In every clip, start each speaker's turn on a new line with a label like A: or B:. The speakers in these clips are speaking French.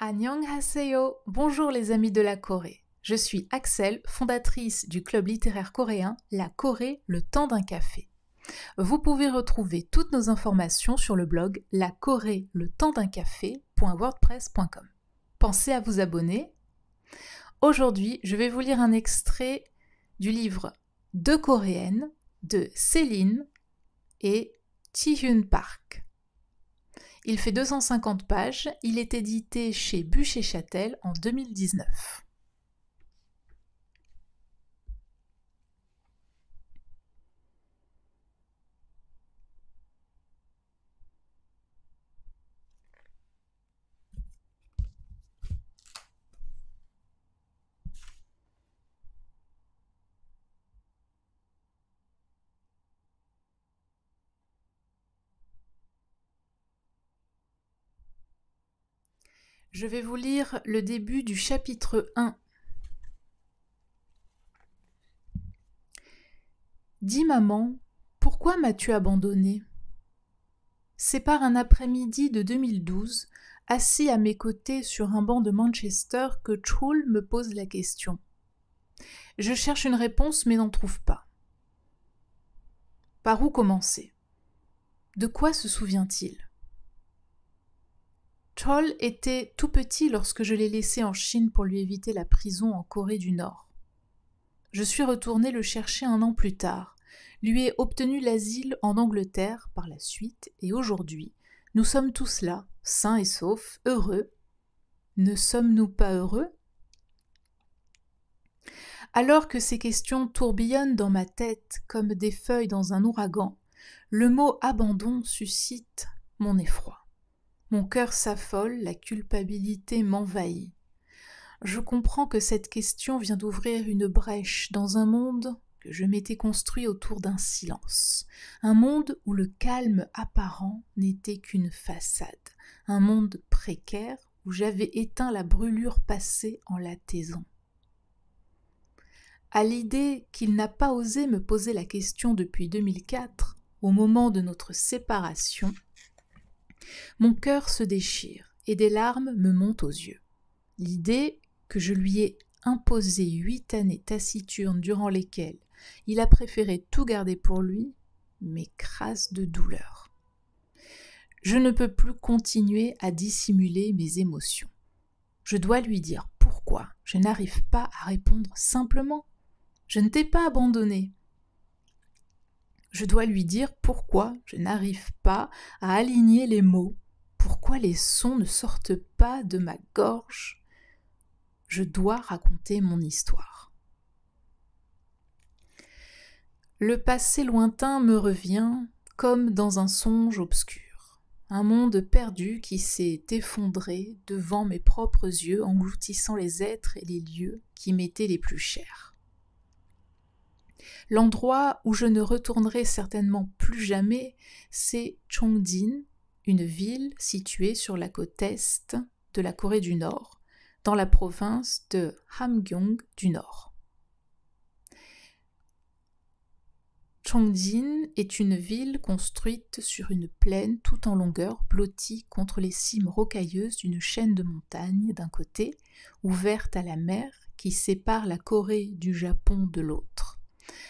A: Annyeonghaseyo, bonjour les amis de la Corée. Je suis Axel, fondatrice du club littéraire coréen La Corée, le temps d'un café. Vous pouvez retrouver toutes nos informations sur le blog lacorée-le-temps-d'un-café.wordpress.com. Pensez à vous abonner. Aujourd'hui, je vais vous lire un extrait du livre Deux coréennes de Céline et Ji-hyun Park. Il fait 250 pages, il est édité chez Buch+Chatel en 2019. Je vais vous lire le début du chapitre 1. Dis maman, pourquoi m'as-tu abandonné ? C'est par un après-midi de 2012, assis à mes côtés sur un banc de Manchester, que Chul me pose la question. Je cherche une réponse mais n'en trouve pas. Par où commencer ? De quoi se souvient-il ? Chol était tout petit lorsque je l'ai laissé en Chine pour lui éviter la prison en Corée du Nord. Je suis retournée le chercher un an plus tard, lui ai obtenu l'asile en Angleterre par la suite, et aujourd'hui, nous sommes tous là, sains et saufs, heureux. Ne sommes-nous pas heureux ? Alors que ces questions tourbillonnent dans ma tête comme des feuilles dans un ouragan, le mot « abandon » suscite mon effroi. Mon cœur s'affole, la culpabilité m'envahit. Je comprends que cette question vient d'ouvrir une brèche dans un monde que je m'étais construit autour d'un silence. Un monde où le calme apparent n'était qu'une façade. Un monde précaire où j'avais éteint la brûlure passée en la taisant. À l'idée qu'il n'a pas osé me poser la question depuis 2004, au moment de notre séparation, mon cœur se déchire et des larmes me montent aux yeux. L'idée que je lui ai imposé 8 années taciturnes durant lesquelles il a préféré tout garder pour lui m'écrase de douleur. Je ne peux plus continuer à dissimuler mes émotions. Je dois lui dire pourquoi je n'arrive pas à répondre simplement. Je ne t'ai pas abandonné. Je dois lui dire pourquoi je n'arrive pas à aligner les mots, pourquoi les sons ne sortent pas de ma gorge. Je dois raconter mon histoire. Le passé lointain me revient comme dans un songe obscur, un monde perdu qui s'est effondré devant mes propres yeux, engloutissant les êtres et les lieux qui m'étaient les plus chers. L'endroit où je ne retournerai certainement plus jamais, c'est Cheongdin, une ville située sur la côte est de la Corée du Nord, dans la province de Hamgyong du Nord. Cheongdin est une ville construite sur une plaine tout en longueur, blottie contre les cimes rocailleuses d'une chaîne de montagnes d'un côté, ouverte à la mer qui sépare la Corée du Japon de l'autre.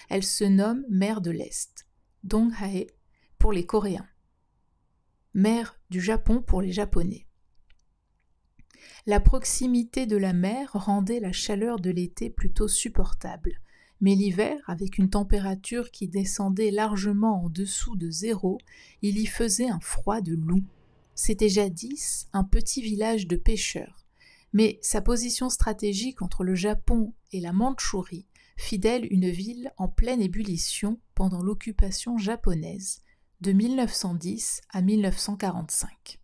A: Elle se nomme mer de l'Est, Donghae pour les Coréens, mer du Japon pour les Japonais. La proximité de la mer rendait la chaleur de l'été plutôt supportable, mais l'hiver, avec une température qui descendait largement en dessous de 0, il y faisait un froid de loup. C'était jadis un petit village de pêcheurs, mais sa position stratégique entre le Japon et la Mandchourie fit d'elle une ville en pleine ébullition pendant l'occupation japonaise de 1910 à 1945.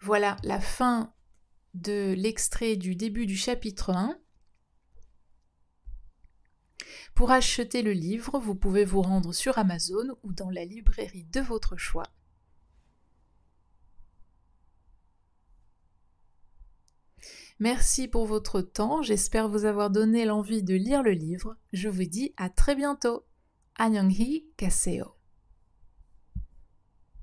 A: Voilà la fin de l'extrait du début du chapitre 1. Pour acheter le livre, vous pouvez vous rendre sur Amazon ou dans la librairie de votre choix. Merci pour votre temps, j'espère vous avoir donné l'envie de lire le livre. Je vous dis à très bientôt. Annyeonghaseyo.